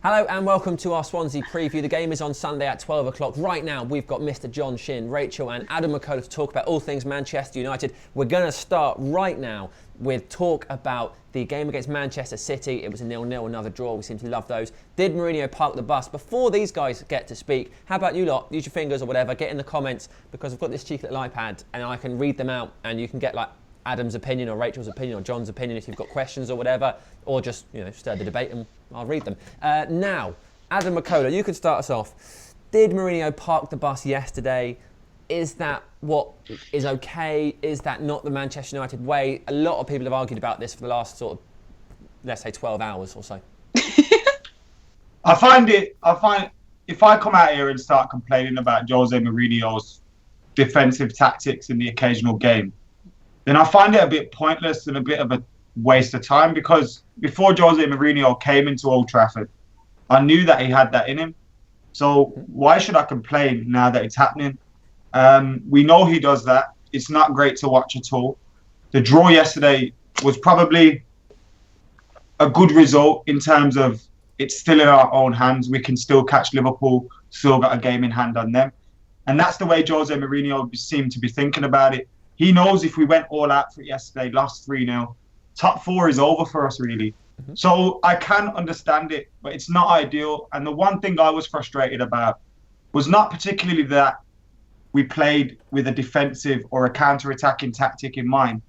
Hello and welcome to our Swansea preview. The game is on Sunday at 12 o'clock. Right now, we've got Mr. John Shin, Rachel and Adam McCullough to talk about all things Manchester United. We're going to start right now with talk about the game against Manchester City. It was a 0-0, another draw. We seem to love those. Did Mourinho park the bus? Before these guys get to speak, how about you lot? Use your fingers or whatever. Get in the comments because I've got this cheeky little iPad and I can read them out and you can get like Adam's opinion or Rachel's opinion or John's opinion if you've got questions or whatever, or just stir the debate and I'll read them. Now, Adam McCullough, you can start us off. Did Mourinho park the bus yesterday? Is that what is okay? Is that not the Manchester United way? A lot of people have argued about this for the last sort of, let's say, 12 hours or so. I find if I come out here and start complaining about Jose Mourinho's defensive tactics in the occasional game, then I find it a bit pointless and a bit of a waste of time, because before Jose Mourinho came into Old Trafford, I knew that he had that in him. So why should I complain now that it's happening? We know he does that. It's not great to watch at all. The draw yesterday was probably a good result in terms of it's still in our own hands. We can still catch Liverpool, still got a game in hand on them. And that's the way Jose Mourinho seemed to be thinking about it. He knows if we went all out for it yesterday, lost 3-0, top four is over for us, really. Mm-hmm. So I can understand it, but it's not ideal. And the one thing I was frustrated about was not particularly that we played with a defensive or a counter-attacking tactic in mind.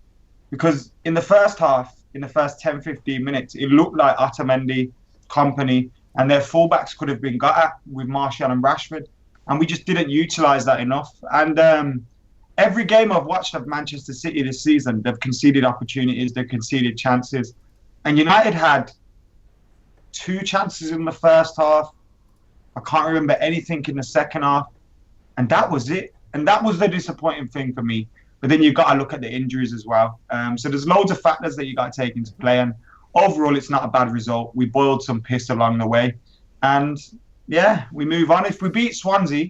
Because in the first half, in the first 10, 15 minutes, it looked like Otamendi, Kompany, and their fullbacks could have been got at with Martial and Rashford. And we just didn't utilise that enough. And every game I've watched of Manchester City this season, they've conceded opportunities, they've conceded chances. And United had 2 chances in the first half. I can't remember anything in the second half. And that was it. And that was the disappointing thing for me. But then you've got to look at the injuries as well. So there's loads of factors that you got to take into play. And overall, it's not a bad result. We boiled some piss along the way. And yeah, we move on. If we beat Swansea,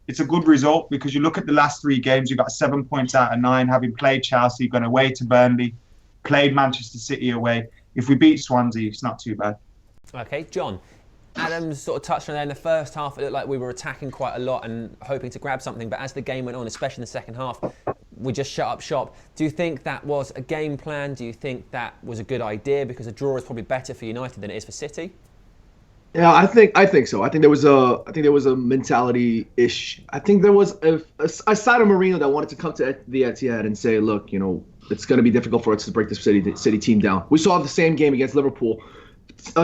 it's a good result, because you look at the last 3 games, you got 7 points out of 9, having played Chelsea, gone away to Burnley, played Manchester City away. If we beat Swansea, it's not too bad. Okay, John. Adam's sort of touched on there in the first half. It looked like we were attacking quite a lot and hoping to grab something. But as the game went on, especially in the second half, we just shut up shop. Do you think that was a game plan? Do you think that was a good idea? Because a draw is probably better for United than it is for City. Yeah, I think so. I think there was a mentality-ish. I think there was a side of Mourinho that wanted to come to the Etihad and say, look, it's going to be difficult for us to break the City team down. We saw the same game against Liverpool.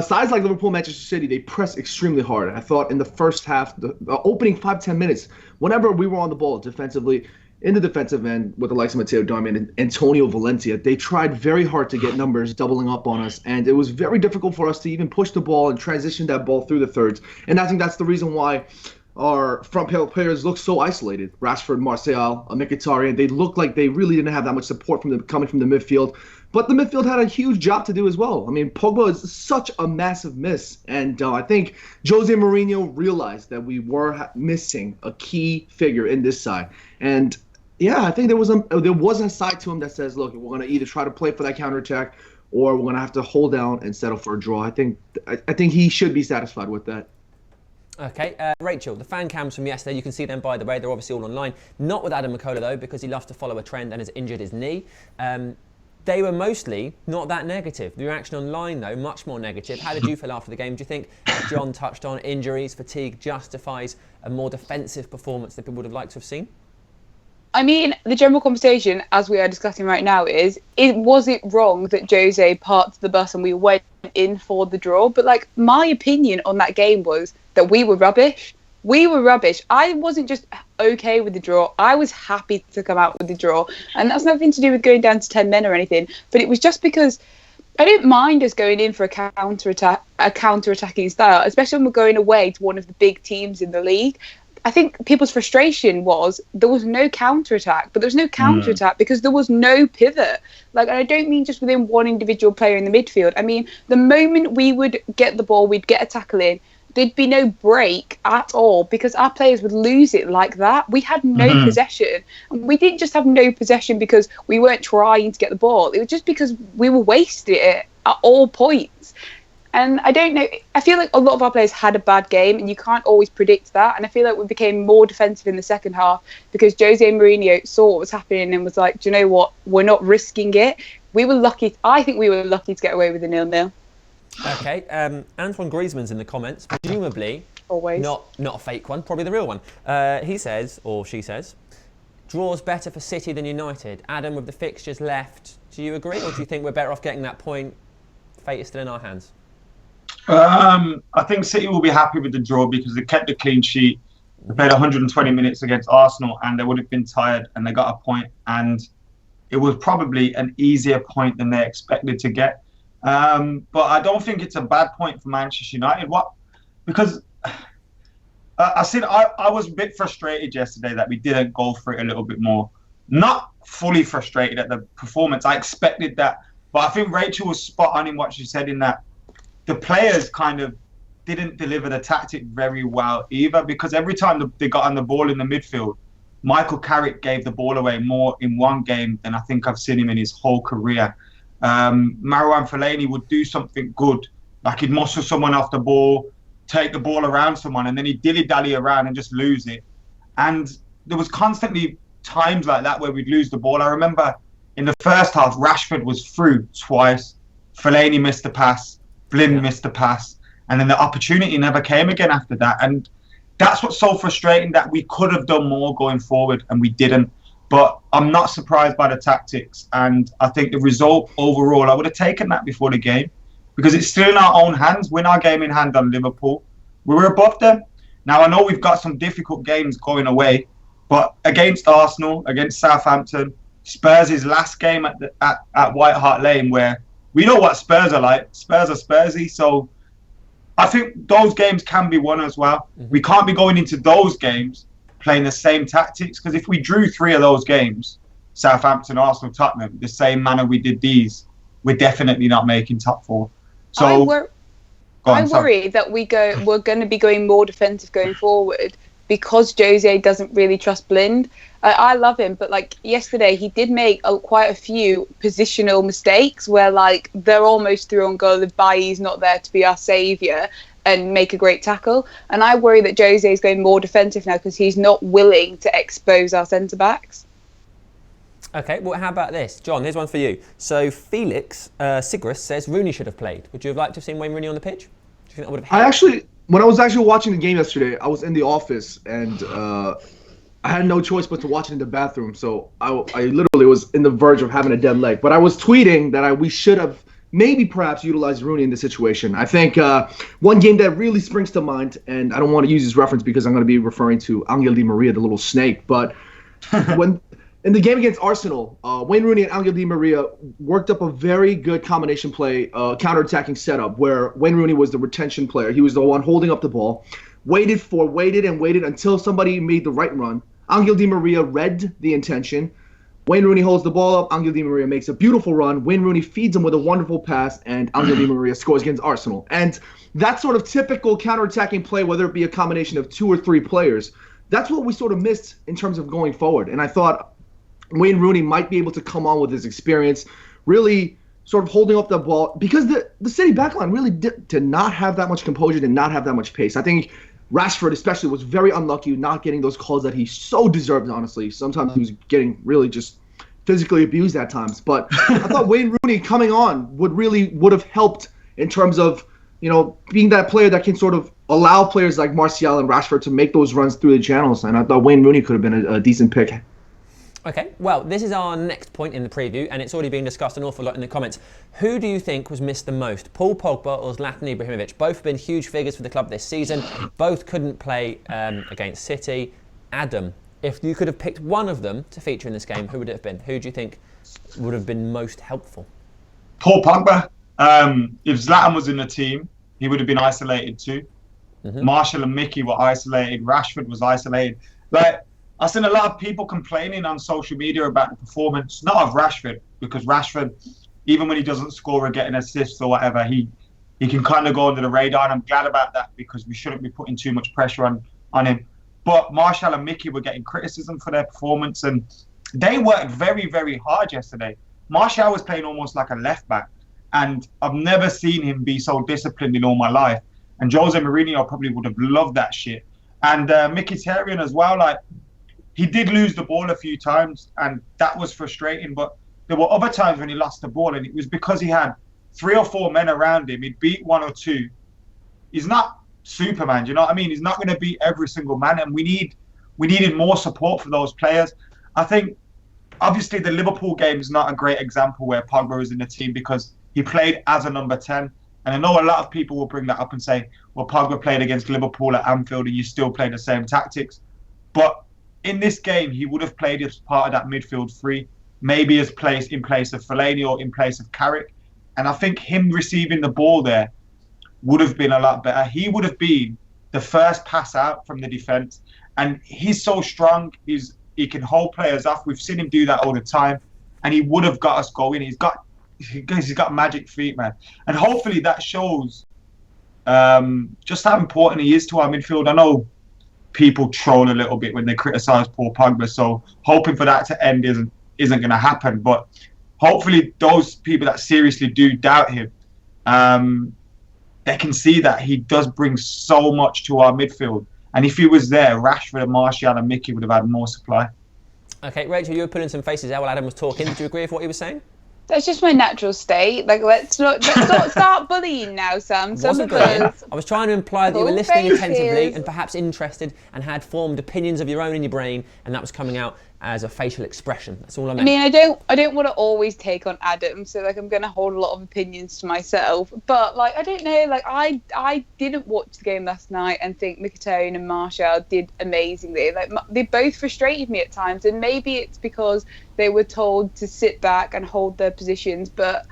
Sides like Liverpool, Manchester City, they press extremely hard. I thought in the first half, the opening 5-10 minutes, whenever we were on the ball defensively, in the defensive end with the likes of Matteo Darmian and Antonio Valencia, they tried very hard to get numbers doubling up on us, and it was very difficult for us to even push the ball and transition that ball through the thirds. And I think that's the reason why our front players look so isolated. Rashford, Martial, Mkhitaryan, they looked like they really didn't have that much support coming from the midfield. But the midfield had a huge job to do as well. I mean, Pogba is such a massive miss. And I think Jose Mourinho realized that we were missing a key figure in this side. And yeah, I think there was a side to him that says, look, we're going to either try to play for that counterattack or we're going to have to hold down and settle for a draw. I think he should be satisfied with that. Okay, Rachel, the fan cams from yesterday, you can see them, by the way. They're obviously all online. Not with Adam McCullough, though, because he loves to follow a trend and has injured his knee. They were mostly not that negative. The reaction online, though, much more negative. How did you feel after the game? Do you think, as John touched on, injuries, fatigue justifies a more defensive performance that people would have liked to have seen? I mean, the general conversation, as we are discussing right now, was it wrong that Jose parked the bus and we went in for the draw? But, my opinion on that game was that we were rubbish. We were rubbish. I wasn't just okay with the draw. I was happy to come out with the draw. And that's nothing to do with going down to 10 men or anything. But it was just because I didn't mind us going in for a counter-attacking style, especially when we're going away to one of the big teams in the league. I think people's frustration was there was no counter-attack, but there was no counter-attack because there was no pivot. And I don't mean just within one individual player in the midfield. I mean, the moment we would get the ball, we'd get a tackle in, there'd be no break at all because our players would lose it like that. We had no possession. And we didn't just have no possession because we weren't trying to get the ball. It was just because we were wasting it at all points. And I don't know, I feel like a lot of our players had a bad game and you can't always predict that. And I feel like we became more defensive in the second half because Jose Mourinho saw what was happening and was like, do you know what? We're not risking it. We were lucky. I think we were lucky to get away with a 0-0. Okay, Antoine Griezmann's in the comments, presumably Always. not a fake one, probably the real one. He says, or she says, draws better for City than United. Adam, with the fixtures left, do you agree, or do you think we're better off getting that point? Fate is still in our hands. I think City will be happy with the draw because they kept a clean sheet. They played 120 minutes against Arsenal and they would have been tired and they got a point, and it was probably an easier point than they expected to get. But I don't think it's a bad point for Manchester United. Because I was a bit frustrated yesterday that we didn't go for it a little bit more. Not fully frustrated at the performance. I expected that. But I think Rachel was spot on in what she said in that the players kind of didn't deliver the tactic very well either, because every time they got on the ball in the midfield, Michael Carrick gave the ball away more in one game than I think I've seen him in his whole career. Marouane Fellaini would do something good, like he'd muscle someone off the ball, take the ball around someone, and then he'd dilly-dally around and just lose it. And there was constantly times like that where we'd lose the ball. I remember in the first half, Rashford was through twice. Fellaini missed the pass. Flynn missed the pass. And then the opportunity never came again after that. And that's what's so frustrating, that we could have done more going forward and we didn't. But I'm not surprised by the tactics. And I think the result overall, I would have taken that before the game, because it's still in our own hands. Win our game in hand on Liverpool. We were above them. Now, I know we've got some difficult games going away, but against Arsenal, against Southampton, Spurs' last game at White Hart Lane, where we know what Spurs are like. Spurs are Spursy. So I think those games can be won as well. We can't be going into those games playing the same tactics, because if we drew 3 of those games, Southampton, Arsenal, Tottenham, the same manner we did these, we're definitely not making top 4. So I worry that we're going to be going more defensive going forward because Jose doesn't really trust Blind. I love him, but like yesterday, he did make quite a few positional mistakes where like they're almost through on goal if Bailly's not there to be our saviour and make a great tackle. And I worry that Jose is going more defensive now because he's not willing to expose our centre backs. Okay, well, how about this? John, here's one for you. So Felix Sigris says Rooney should have played. Would you have liked to have seen Wayne Rooney on the pitch? Do you think that would have helped? When I was actually watching the game yesterday, I was in the office and I had no choice but to watch it in the bathroom. So I literally was in the verge of having a dead leg. But I was tweeting that we should have maybe perhaps utilized Rooney in this situation. I think one game that really springs to mind, and I don't want to use this reference because I'm going to be referring to Angel Di Maria, the little snake, but when in the game against Arsenal, Wayne Rooney and Angel Di Maria worked up a very good combination play, counter-attacking setup where Wayne Rooney was the retention player. He was the one holding up the ball, waited until somebody made the right run. Angel Di Maria read the intention. Wayne Rooney holds the ball up. Angel Di Maria makes a beautiful run. Wayne Rooney feeds him with a wonderful pass, and Angel Di Maria scores against Arsenal. And that sort of typical counter-attacking play, whether it be a combination of 2 or 3 players, that's what we sort of missed in terms of going forward. And I thought Wayne Rooney might be able to come on with his experience, really sort of holding up the ball, because the City backline really did not have that much composure, did not have that much pace. I think Rashford especially was very unlucky not getting those calls that he so deserved, honestly. Sometimes he was getting really just physically abused at times. But I thought Wayne Rooney coming on would have helped in terms of, being that player that can sort of allow players like Martial and Rashford to make those runs through the channels. And I thought Wayne Rooney could have been a decent pick. Okay, well, this is our next point in the preview, and it's already been discussed an awful lot in the comments. Who do you think was missed the most, Paul Pogba or Zlatan Ibrahimovic? Both have been huge figures for the club this season. Both couldn't play against City. Adam, if you could have picked one of them to feature in this game, who would it have been? Who do you think would have been most helpful? Paul Pogba. If Zlatan was in the team, he would have been isolated too. Marshall and Mickey were isolated. Rashford was isolated. I've seen a lot of people complaining on social media about the performance, not of Rashford, because Rashford, even when he doesn't score or get an assist or whatever, he can kind of go under the radar, and I'm glad about that because we shouldn't be putting too much pressure on him. But Martial and Mickey were getting criticism for their performance, and they worked very, very hard yesterday. Martial was playing almost like a left back, And I've never seen him be so disciplined in all my life. And Jose Mourinho probably would have loved that shit. And Mkhitaryan as well, like, he did lose the ball a few times, and that was frustrating. But there were other times when he lost the ball, and it was because he had 3 or 4 men around him. He'd beat 1 or 2. He's not Superman, do you know what I mean? He's not going to beat every single man, and we needed more support for those players. I think, obviously, the Liverpool game is not a great example where Pogba was in the team because he played as a number 10. And I know a lot of people will bring that up and say, well, Pogba played against Liverpool at Anfield and you still play the same tactics. But in this game, he would have played as part of that midfield three, maybe in place of Fellaini or in place of Carrick. And I think him receiving the ball there would have been a lot better. He would have been the first pass out from the defence. And he's so strong, he can hold players off. We've seen him do that all the time. And he would have got us going. He's got magic feet, man. And hopefully that shows just how important he is to our midfield. I know people troll a little bit when they criticise Paul Pogba, so hoping for that to end isn't going to happen. But hopefully those people that seriously do doubt him, they can see that he does bring so much to our midfield. And if he was there, Rashford and Martial and Mickey would have had more supply. Okay, Rachel, you were putting some faces there while Adam was talking. Did you agree with what he was saying? That's just my natural state. Like, let's not start bullying now, Sam. I was trying to imply that you were listening attentively and perhaps interested and had formed opinions of your own in your brain, and that was coming out as a facial expression. That's all I meant. I mean, I don't want to always take on Adam, so like I'm going to hold a lot of opinions to myself. But like, I don't know, like I didn't watch the game last night and think Mkhitaryan and Martial did amazingly. Like they both frustrated me at times, and maybe it's because they were told to sit back and hold their positions, but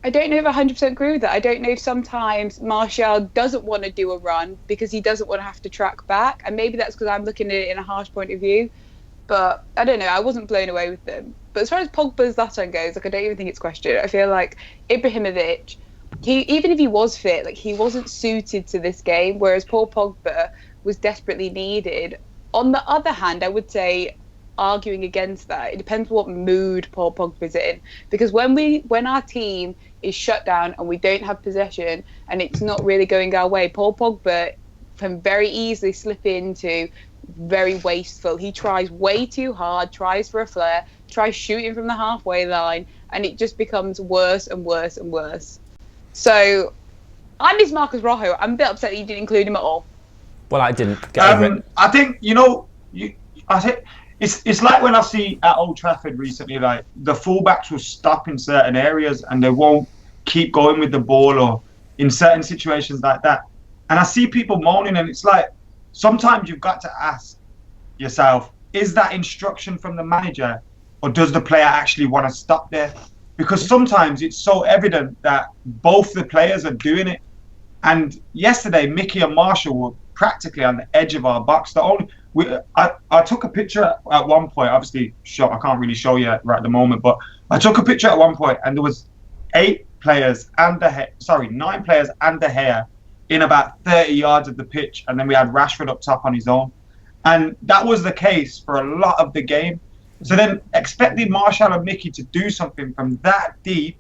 I don't know if I 100% agree with that. I don't know if sometimes Martial doesn't want to do a run because he doesn't want to have to track back, and maybe that's because I'm looking at it in a harsh point of view. But I don't know, I wasn't blown away with them. But as far as Pogba's last one goes, like I don't even think it's questioned. I feel like Ibrahimovic, even if he was fit, like he wasn't suited to this game, whereas Paul Pogba was desperately needed. On the other hand, I would say, arguing against that, it depends what mood Paul Pogba's in. Because when our team is shut down and we don't have possession and it's not really going our way, Paul Pogba can very easily slip into very wasteful. He tries way too hard, tries for a flare, tries shooting from the halfway line, and it just becomes worse and worse and worse. So I miss Marcus Rojo. I'm a bit upset that you didn't include him at all. Well, I didn't. Get over it. I think I think it's like when I see at Old Trafford recently, like the fullbacks will stop in certain areas and they won't keep going with the ball, or in certain situations like that. And I see people moaning, and it's like, sometimes you've got to ask yourself, is that instruction from the manager, or does the player actually want to stop there? Because sometimes it's so evident that both the players are doing it. And yesterday, Mickey and Marshall were practically on the edge of our box. I took a picture at one point, obviously I can't really show you right at the moment, but I took a picture at one point and there was 9 players and De Gea in about 30 yards of the pitch, and then we had Rashford up top on his own. And that was the case for a lot of the game. So then expecting Martial and Mickey to do something from that deep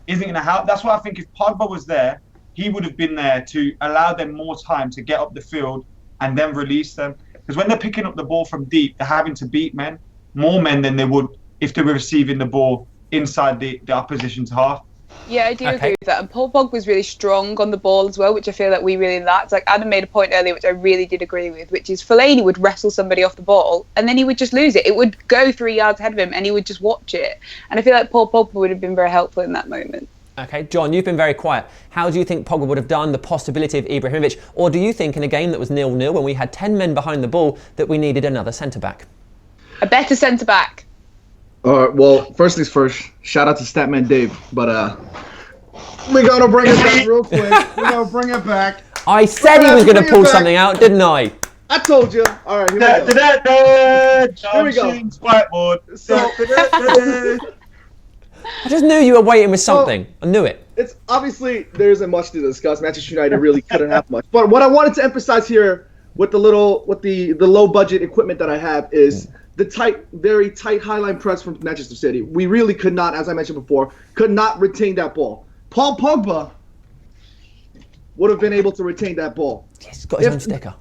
isn't going to help. That's why I think if Pogba was there, he would have been there to allow them more time to get up the field and then release them. Because when they're picking up the ball from deep, they're having to beat more men than they would if they were receiving the ball inside the opposition's half. Yeah, I do agree with that. And Paul Pogba was really strong on the ball as well, which I feel like we really lacked. Like Adam made a point earlier, which I really did agree with, which is Fellaini would wrestle somebody off the ball and then he would just lose it. It would go 3 yards ahead of him and he would just watch it. And I feel like Paul Pogba would have been very helpful in that moment. Okay, John, you've been very quiet. How do you think Pogba would have done, the possibility of Ibrahimovic? Or do you think in a game that was 0-0, when we had 10 men behind the ball, that we needed another centre-back? A better centre-back. Well, first things first, shout out to Statman Dave, but we're going to bring it back real quick. We're going to bring it back. I said he was going to pull something out, didn't I? I told you. All right, here we go. Here we go. Whiteboard. So, I just knew you were waiting with something. I knew it. It's obviously there isn't much to discuss. Manchester United really couldn't have much. But what I wanted to emphasize here with the low budget equipment that I have is the very tight highline press from Manchester City. We really could not, as I mentioned before, could not retain that ball. Paul Pogba would have been able to retain that ball. He's got his own sticker.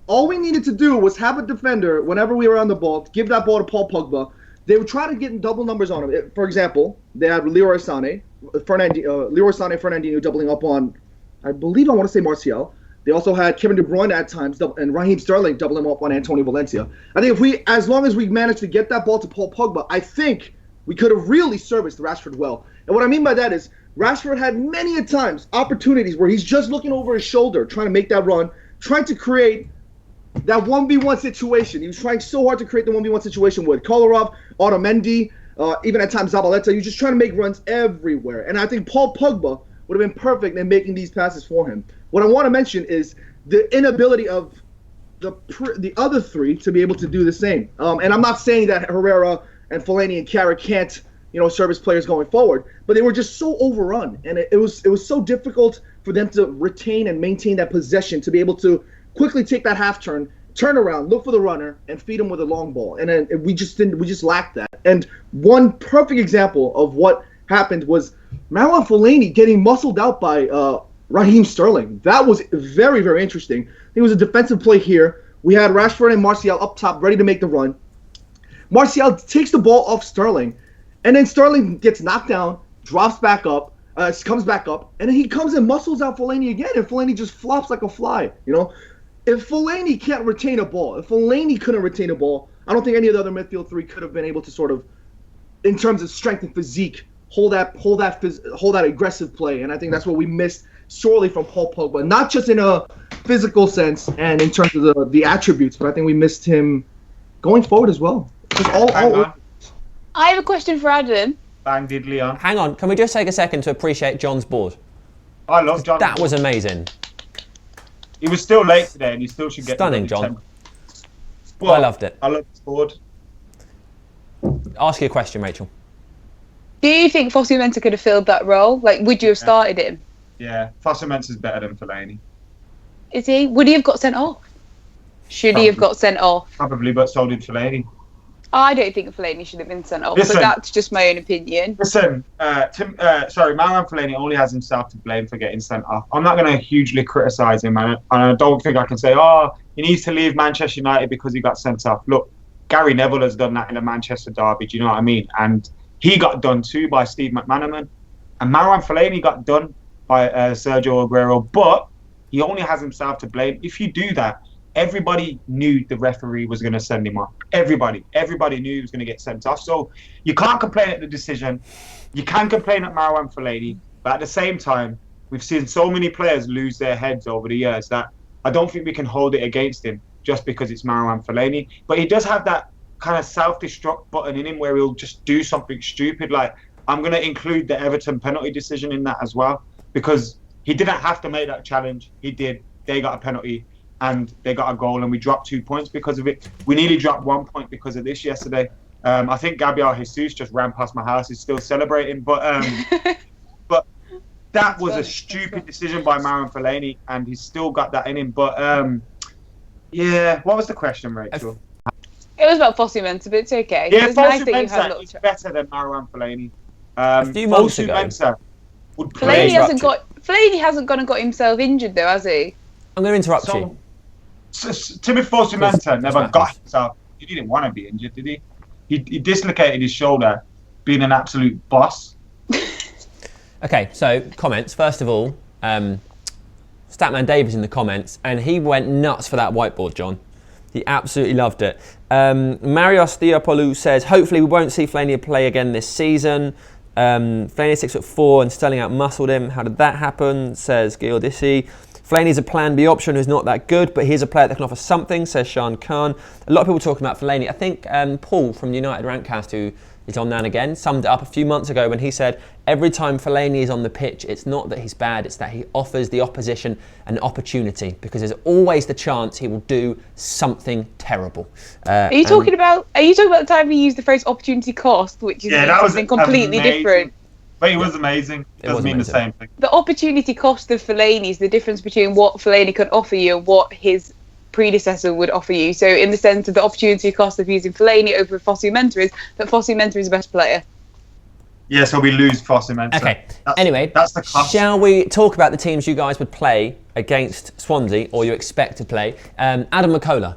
All we needed to do was have a defender, whenever we were on the ball, give that ball to Paul Pogba. They would try to get double numbers on him. For example, they had Leroy Sané, Fernandinho doubling up on, I want to say Martial. They also had Kevin De Bruyne at times, and Raheem Sterling doubling up on Antonio Valencia. I think as long as we managed to get that ball to Paul Pogba, I think we could have really serviced Rashford well. And what I mean by that is, Rashford had many a times opportunities where he's just looking over his shoulder, trying to make that run, trying to create that 1v1 situation. He was trying so hard to create the 1v1 situation with Kolarov, Otamendi, even at times Zabaleta. He was just trying to make runs everywhere. And I think Paul Pogba would have been perfect in making these passes for him. What I want to mention is the inability of the other three to be able to do the same. And I'm not saying that Herrera and Fellaini and Carrick can't, service players going forward, but they were just so overrun, and it was so difficult for them to retain and maintain that possession, to be able to quickly take that half turn around, look for the runner, and feed him with a long ball. And then we just lacked that. And one perfect example of what happened was Marouane Fellaini getting muscled out by Raheem Sterling. That was very, very interesting. It was a defensive play here. We had Rashford and Martial up top ready to make the run. Martial takes the ball off Sterling, and then Sterling gets knocked down, drops back up, comes back up, and then he comes and muscles out Fellaini again, and Fellaini just flops like a fly. If Fellaini can't retain a ball, if Fellaini couldn't retain a ball, I don't think any of the other midfield three could have been able to sort of, in terms of strength and physique, hold that aggressive play. And I think that's what we missed sorely from Paul Pogba, not just in a physical sense and in terms of the attributes, but I think we missed him going forward as well. I have a question for Adam. Bang diddly on. Hang on, can we just take a second to appreciate John's board? I love John. That was amazing. He was still late today, and he still should get Stunning, John. Well, I loved it. I love this board. Ask you a question, Rachel. Do you think Fosu Mensah could have filled that role? Like, would you have started him? Yeah, Fosu Mensah is better than Fellaini. Is he? Would he have got sent off? Should he have got sent off? Probably, but so did Fellaini. I don't think Fellaini should have been sent off, Listen, but that's just my own opinion. Listen, Marouane Fellaini only has himself to blame for getting sent off. I'm not going to hugely criticise him, and I don't think I can say, he needs to leave Manchester United because he got sent off. Look, Gary Neville has done that in a Manchester derby, do you know what I mean? And he got done too by Steve McManaman, and Marouane Fellaini got done by Sergio Aguero, but he only has himself to blame. If you do that, everybody knew the referee was going to send him off. Everybody knew he was going to get sent off. So you can't complain at the decision. You can complain at Marouane Fellaini, but at the same time, we've seen so many players lose their heads over the years that I don't think we can hold it against him just because it's Marouane Fellaini. But he does have that kind of self-destruct button in him where he'll just do something stupid. Like, I'm going to include the Everton penalty decision in that as well, because he didn't have to make that challenge. He did. They got a penalty and they got a goal, and we dropped 2 points because of it. We nearly dropped 1 point because of this yesterday. I think Gabriel Jesus just ran past my house. He's still celebrating, but that was a stupid decision by Marouane Fellaini, and he's still got that in him. But yeah, what was the question, Rachel? It was about Fosu Mensah, but it's okay. Yeah, it's nice that you had Mensah is better than Marouane Fellaini. A few months ago, Mensah would play. Fellaini hasn't gone and got himself injured though, has he? I'm going to interrupt you. Timothy Fosu Mensah never got himself. He didn't want to be injured, did he? He dislocated his shoulder, being an absolute boss. Okay, so comments. First of all, Statman Davis in the comments, and he went nuts for that whiteboard, John. He absolutely loved it. Marios Diapoulou says, hopefully we won't see Fellaini play again this season. Fellaini 6'4" and Sterling out-muscled him. How did that happen? Says Giordissi. Fellaini's a plan B option who's not that good, but he's a player that can offer something, says Sean Khan. A lot of people talking about Fellaini. I think Paul from the United Rantcast, who is on now and again, summed it up a few months ago when he said, every time Fellaini is on the pitch, it's not that he's bad, it's that he offers the opposition an opportunity, because there's always the chance he will do something terrible. Are you talking about the time he used the phrase opportunity cost, which is something completely different? But he was amazing. It doesn't mean the same thing. The opportunity cost of Fellaini is the difference between what Fellaini can offer you and what his predecessor would offer you. So in the sense of the opportunity cost of using Fellaini over Fosu Mensah is that Fosu Mensah is a better player. Yeah, so we lose Fosu Mensah. Okay. Anyway, that's the cost. Shall we talk about the teams you guys would play against Swansea, or you expect to play? Adam McCullough,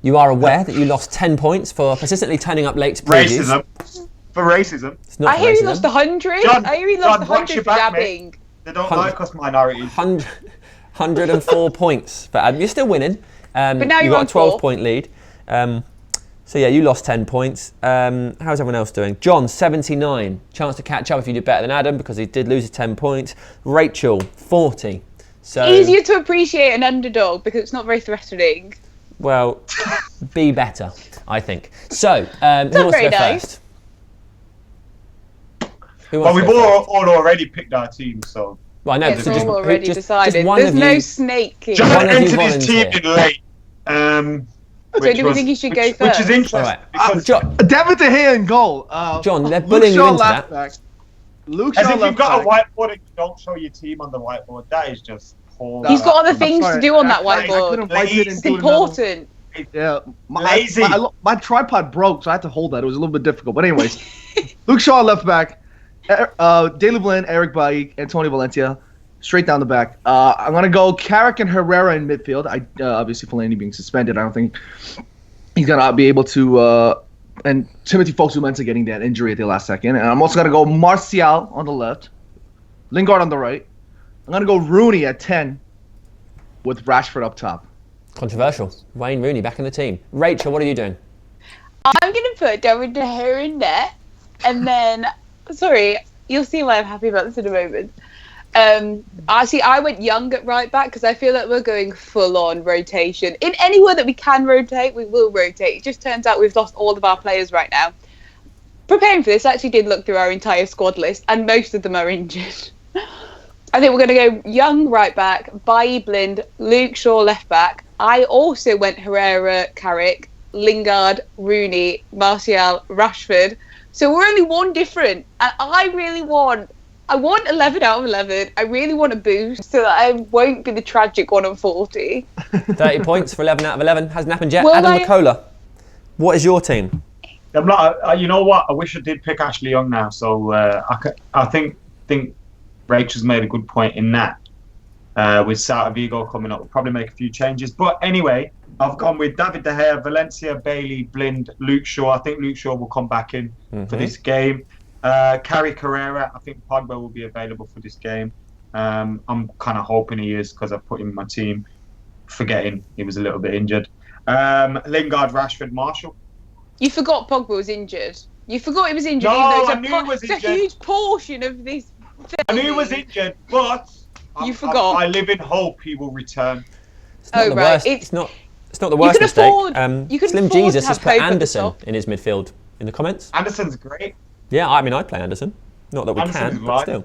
you are aware that you lost 10 points for persistently turning up late to previews. Racism. For racism. It's not I hear he lost 100. John, I hear he lost John, 100 watch your for back, dabbing. They don't like us minorities. 104 points for Adam. You're still winning. But now you've you're got on a 12 4. point lead. So yeah, you lost 10 points. How's everyone else doing? John, 79. Chance to catch up if you do better than Adam because he did lose his 10 points. Rachel, 40. So Easier to appreciate an underdog because it's not very threatening. well, be better, I think. So, who wants to very go nice. first? Who Well, wants to we've go first? all already picked our team, so. Well, I know. It's So all just, already just decided. one There's of no you. snake here. John One of you entered his team volunteer. in late. So do we think he should go Which first? is interesting. All right. Because John, David De Gea in goal. John, they're Luke bullying you Shaw into left that. back. Luke as Shaw if you've left got a back. whiteboard and you don't show your team on the whiteboard. That is just poor. He's got other I'm things sorry, to do on that I couldn't whiteboard. wipe it and It's do it another- important. Yeah, Lazy. my tripod broke, so I had to hold that. It was a little bit difficult. But anyways, Luke Shaw left back, Daley Blind, Eric Bailly, Antonio Valencia, straight down the back. I'm gonna go Carrick and Herrera in midfield. Obviously Fellaini being suspended, I don't think he's gonna be able to. And Timothy Fosu Mensah getting that injury at the last second. And I'm also gonna go Martial on the left, Lingard on the right. I'm gonna go Rooney at 10, with Rashford up top. Controversial. Wayne Rooney back in the team. Rachel, what are you doing? I'm going to put David De Gea in net. And then, sorry, you'll see why I'm happy about this in a moment. I went young at right back because I feel like we're going full on rotation. In anywhere that we can rotate, we will rotate. It just turns out we've lost all of our players right now. Preparing for this, I actually did look through our entire squad list, and most of them are injured. I think we're going to go young right back, Bailly Blind, Luke Shaw left back. I also went Herrera, Carrick, Lingard, Rooney, Martial, Rashford. So we're only one different, and I want 11 out of 11. I really want a boost so that I won't be the tragic 1 on 40. 30 points for 11 out of 11. Hasn't happened yet. Well, Adam McCullough, what is your team? I'm not. You know what? I wish I did pick Ashley Young now. So I think Rachel's made a good point in that. With Celta Vigo coming up, we'll probably make a few changes. But anyway, I've gone with David De Gea, Valencia, Bailey, Blind, Luke Shaw. I think Luke Shaw will come back in for this game. Carrick Herrera, I think Pogba will be available for this game. I'm kind of hoping he is because I've put him in my team, forgetting he was a little bit injured. Lingard, Rashford, Marshall. You forgot Pogba was injured. You forgot he was injured. No, even though I knew he was it's injured. a huge portion of this. I knew he was injured, but You forgot. I live in hope he will return. It's not Oh, the right. worst. It's not the worst could mistake. afford- you could Slim afford Jesus to has have put hope at the Anderson top. in his midfield in the comments. Anderson's great. Yeah, I mean, I'd play Anderson. Not that we Anderson's can, but right. still.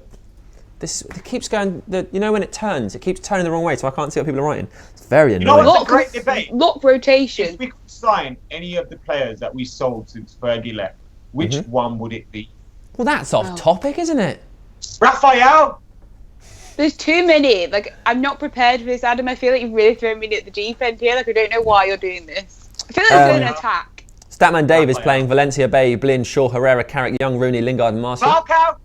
It keeps going, you know when it turns, it keeps turning the wrong way, so I can't see what people are writing. It's very know annoying. what? It's a great debate. Lock rotation. If we could sign any of the players that we sold since Fergie left, which one would it be? Well, that's off topic, isn't it? Raphael. There's too many. Like, I'm not prepared for this, Adam. I feel like you've really thrown me at the deep end here. Like, I don't know why you're doing this. I feel like we're doing an attack. Statman Dave is playing Valencia, Bay, Blind, Shaw, Herrera, Carrick, Young, Rooney, Lingard and Martial. Falcao.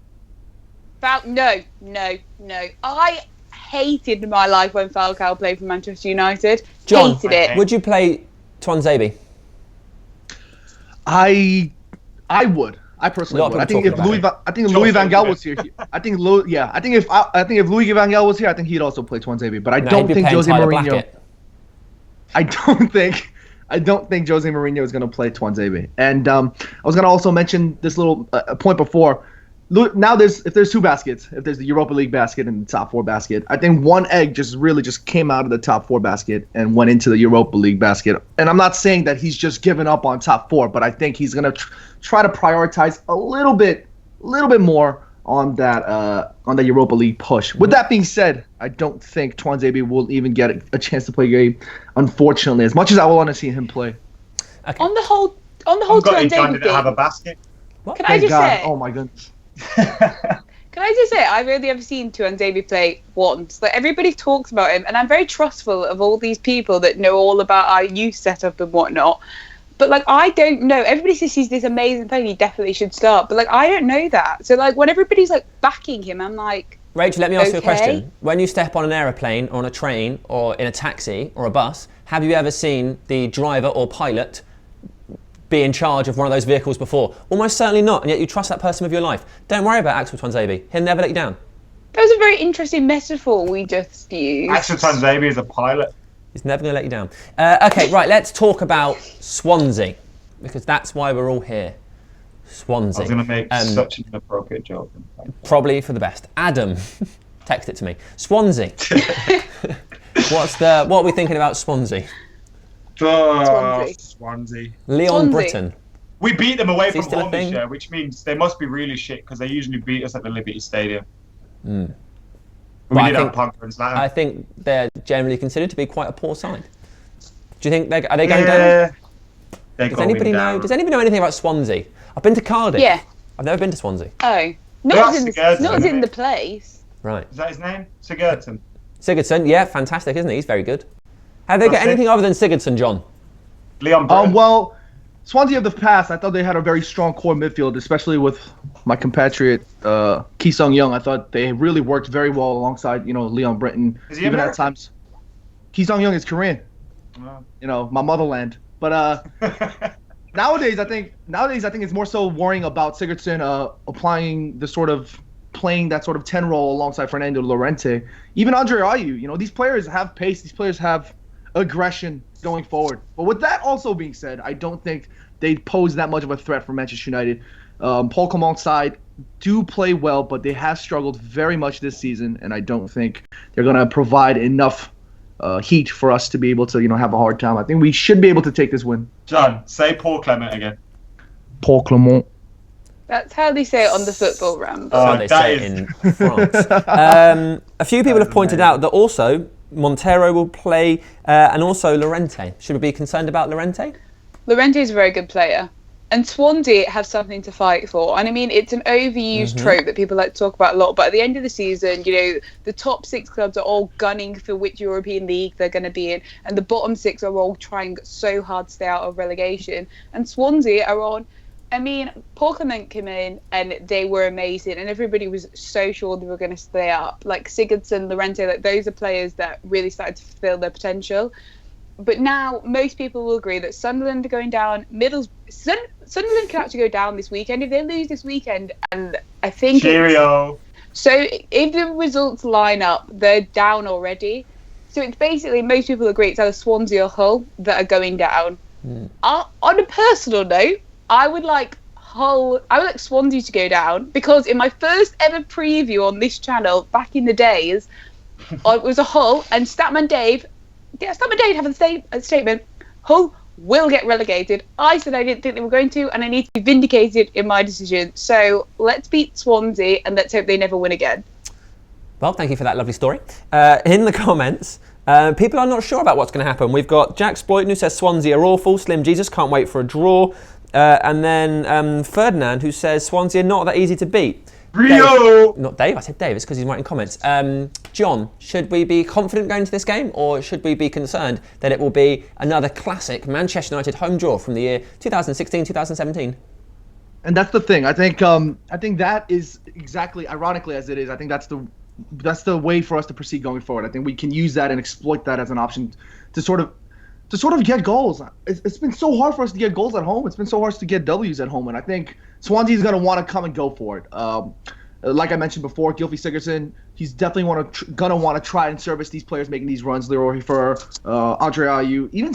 No. I hated my life when Falcao played for Manchester United. John, Hated it. would you play Tuanzebe? I would. I personally A lot of would. I think people if talking Louis Van Gaal was here, I think if Louis Van Gaal was here, I think he'd also play Tuanzebe. But I No, don't he'd be think playing Jose Tyler Mourinho. Blackett. I don't think Jose Mourinho is going to play Tuanzebe. And I was going to also mention this little point before. Now if there's two baskets, if there's the Europa League basket and the top 4 basket, I think one egg just came out of the top 4 basket and went into the Europa League basket. And I'm not saying that he's just given up on top 4, but I think he's going to try to prioritize a little bit more on the Europa League push. With that being said, I don't think Tuanzebe will even get a chance to play a game, unfortunately, as much as I want to see him play. Okay. On the whole I've got him Tuanzebe to have a thing, basket. can I just say? Oh my goodness. Can Can I just say, I've only ever seen Tuanzebe play once. Like, everybody talks about him, and I'm very trustful of all these people that know all about our youth setup and whatnot. But, like, I don't know. Everybody says he's this amazing player, he definitely should start. But, like, I don't know that. So, like, when everybody's, like, backing him, I'm like... Rachel, let me ask you a Okay. question. When you step on an aeroplane or on a train or in a taxi or a bus, have you ever seen the driver or pilot be in charge of one of those vehicles before? Almost certainly not, and yet you trust that person with your life. Don't worry about Axel Tuanzebe. He'll never let you down. That was a very interesting metaphor we just used. Axel Tuanzebe is a pilot. He's never going to let you down. Okay, right, let's talk about Swansea, because that's why we're all here. Swansea. I was going to make such an inappropriate joke. Probably for the best. Adam, text it to me. Swansea. What are we thinking about Swansea? Swansea. Leon Swansea. Britton. We beat them away Is he from still a home this thing? year, which means they must be really shit because they usually beat us at the Liberty Stadium. We Well, I did think- have Pumpkins Lamb. I think they're generally considered to be quite a poor side. Do you think are they going down? Does anybody know? Does anybody know anything about Swansea? I've been to Cardiff. Yeah. I've never been to Swansea. Oh. That's Not as in Sigurdsson, not as in isn't the it? place. Right. Is that his name? Sigurdsson. Sigurdsson, yeah, fantastic, isn't he? He's very good. Have they got That's it. anything other than Sigurdsson, John? Leon Britton. Well, Swansea of the past, I thought they had a very strong core midfield, especially with my compatriot Ki Sung Young. I thought they really worked very well alongside, Leon Britton. Is he Even at American? times, Ki Sung Young is Korean. Oh. My motherland. But nowadays I think it's more so worrying about Sigurdsson applying the sort of playing that sort of 10 role alongside Fernando Llorente. Even Andre Ayew, these players have pace, these players have aggression going forward. But with that also being said, I don't think they pose that much of a threat for Manchester United. Paul Clement's side do play well, but they have struggled very much this season, and I don't think they're going to provide enough heat for us to be able to, have a hard time. I think we should be able to take this win. John, say Paul Clement again. Paul Clement. That's how they say it on the football ramble. That's how they that say it is- in France. A few people have pointed out that also Montero will play and also Llorente. Should we be concerned about Llorente? Llorente is a very good player. And Swansea have something to fight for. And I mean, it's an overused trope that people like to talk about a lot. But at the end of the season, the top 6 clubs are all gunning for which European league they're going to be in. And the bottom 6 are all trying so hard to stay out of relegation. And Swansea are on... I mean, Paul Clement came in and they were amazing. And everybody was so sure they were going to stay up. Like Sigurdsson, Llorente, those are players that really started to fulfill their potential. But now most people will agree that Sunderland are going down. Sunderland can actually go down this weekend if they lose this weekend, and I think. Cheerio. So if the results line up, they're down already. So it's basically most people agree it's either Swansea or Hull that are going down. On a personal note, I would like Swansea to go down because in my first ever preview on this channel back in the days, it was a Hull and Statman Dave. Yeah, Statman Dave have a statement. Hull will get relegated. I said I didn't think they were going to, and I need to be vindicated in my decision. So let's beat Swansea and let's hope they never win again. Well, thank you for that lovely story. In the comments, people are not sure about what's going to happen. We've got Jack Sployton who says Swansea are awful. Slim Jesus can't wait for a draw. And then Ferdinand who says Swansea are not that easy to beat. Rio! Dave, not Dave, I said Dave, it's because he's writing comments. John, should we be confident going into this game or should we be concerned that it will be another classic Manchester United home draw from the year 2016-2017? And that's the thing. I think that is exactly, ironically as it is, I think that's the way for us to proceed going forward. I think we can use that and exploit that as an option to sort of get goals. It's been so hard for us to get goals at home. It's been so hard to get W's at home, and I think Swansea is going to want to come and go for it. Like I mentioned before, Gylfi Sigurdsson, he's definitely going to want to try and service these players making these runs. Leroy Fer, Andre Ayew, even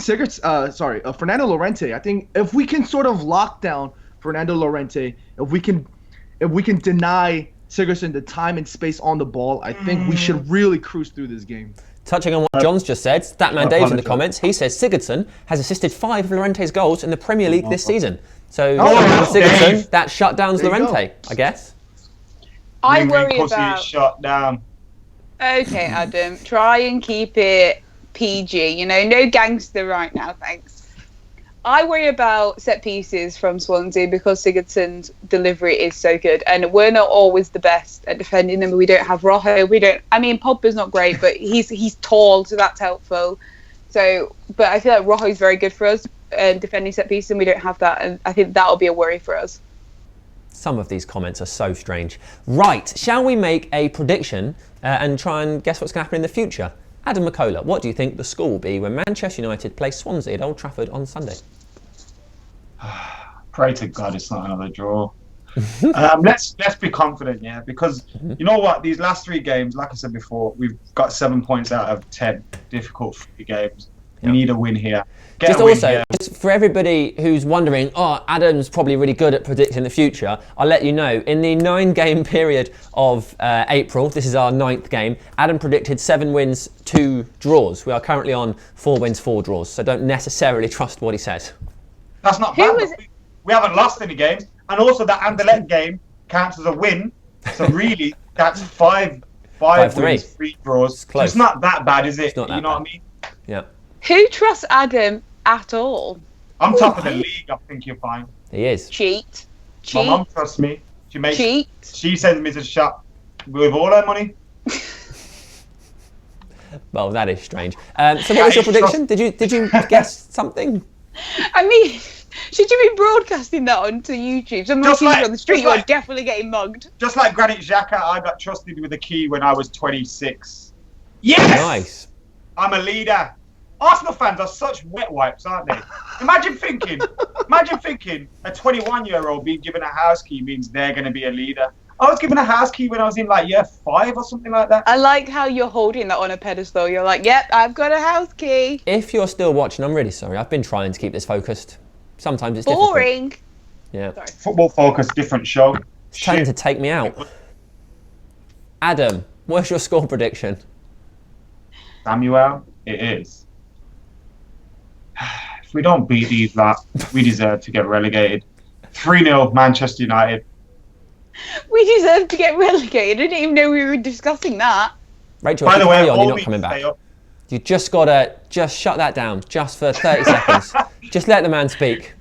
Fernando Llorente. I think if we can sort of lock down Fernando Llorente, if we can deny Sigurdsson the time and space on the ball, I think we should really cruise through this game. Touching on what John's just said, Statman Dave's in the comments. He says Sigurdsson has assisted 5 of Llorente's goals in the Premier League this season. So Sigurdsson, that shut down Llorente, I guess. I Green worry pussy about... is shut down. Okay, Adam, try and keep it PG. No gangster right now, thanks. I worry about set pieces from Swansea because Sigurdsson's delivery is so good, and we're not always the best at defending them. We don't have Rojo. Pogba's not great, but he's tall, so that's helpful. So, but I feel like Rojo's very good for us defending set pieces, and we don't have that, and I think that'll be a worry for us. Some of these comments are so strange. Right, shall we make a prediction and try and guess what's going to happen in the future? Adam McCullough, what do you think the score will be when Manchester United play Swansea at Old Trafford on Sunday? Pray to God it's not another draw. Let's be confident, yeah, because you know what? These last 3 games, like I said before, we've got 7 points out of 10 difficult 3 games. We need a win here. Just for everybody who's wondering, Adam's probably really good at predicting the future, I'll let you know, in the 9-game period of April, this is our 9th game, Adam predicted 7 wins, 2 draws. We are currently on 4 wins, 4 draws, so don't necessarily trust what he says. That's not bad. We haven't lost any games, and also that Anderlecht game counts as a win, so really, that's 5 wins, 3 draws. It's close. So it's not that bad, is it? It's not that you know bad. what I mean? Yeah. Who trusts Adam at all? I'm top of the league. I think you're fine. He is. Cheat. My mum trusts me. Cheat. She sends me to shop with all her money. Well, that is strange. So what was your prediction? Did you guess something? I mean, should you be broadcasting that onto YouTube? Someone sees you on the street, you're definitely getting mugged. Just like Granit Xhaka, I got trusted with a key when I was 26. Yes! Nice. I'm a leader. Arsenal fans are such wet wipes, aren't they? Imagine thinking a 21-year-old being given a house key means they're going to be a leader. I was given a house key when I was in like year 5 or something like that. I like how you're holding that on a pedestal. You're like, yep, I've got a house key. If you're still watching, I'm really sorry. I've been trying to keep this focused. Sometimes it's boring. Difficult. Yeah. Sorry. Football Focus, different show. It's trying to take me out. Adam, what's your score prediction? Samuel, it is. If we don't beat these lot, we deserve to get relegated. 3-0 Manchester United. We deserve to get relegated. I didn't even know we were discussing that. Rachel, by the way, you're not coming back. You just gotta shut that down, just for 30 seconds. Just let the man speak.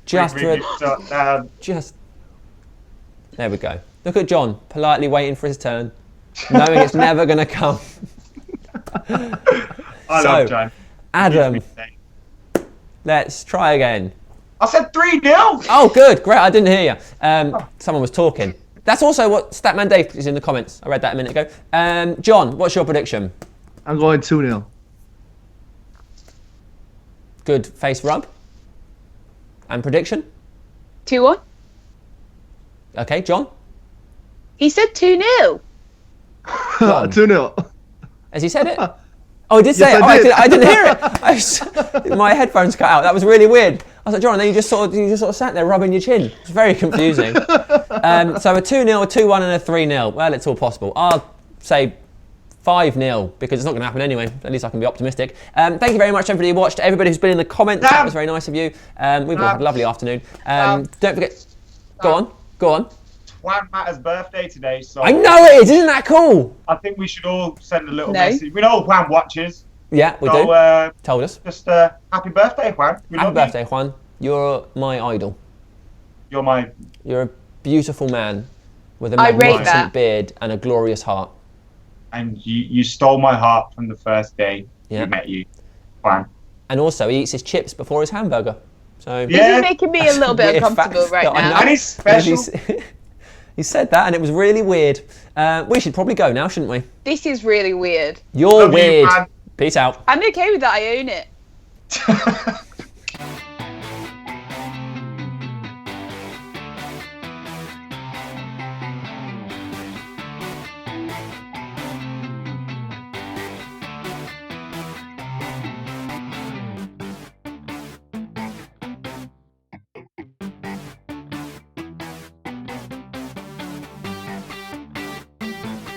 There we go. Look at John, politely waiting for his turn, knowing it's never gonna come. I love John. Adam, let's try again. I said 3-0. Oh, good, great. I didn't hear you. Someone was talking. That's also what Statman Dave is in the comments. I read that a minute ago. John, what's your prediction? I'm going 2-0. Good face rub. And prediction? 2-1. Okay, John? He said 2-0. 2-0. Has he said it? Oh, he did say it. I didn't hear it. My headphones cut out. That was really weird. I was like, John, and then you just sort of sat there rubbing your chin. It's very confusing. So a 2-0, a 2-1, and a 3-0. Well, it's all possible. I'll say 5-0 because it's not going to happen anyway. At least I can be optimistic. Thank you very much, everybody who watched. Everybody who's been in the comments, that was very nice of you. We've all had a lovely afternoon. Don't forget. Go on. Juan Mata's birthday today, so I know it is. Isn't that cool? I think we should all send a little message. We know Juan watches. Yeah, we do. Told us. Just happy birthday, Juan. Happy birthday, Juan. You're my idol. You're a beautiful man with a magnificent beard and a glorious heart. And you stole my heart from the first day we met you, Juan. And also, he eats his chips before his hamburger. So this is making me a little bit uncomfortable right now. And he's special. He said that, and it was really weird. We should probably go now, shouldn't we? This is really weird. You're weird. Peace out. I'm okay with that. I own it.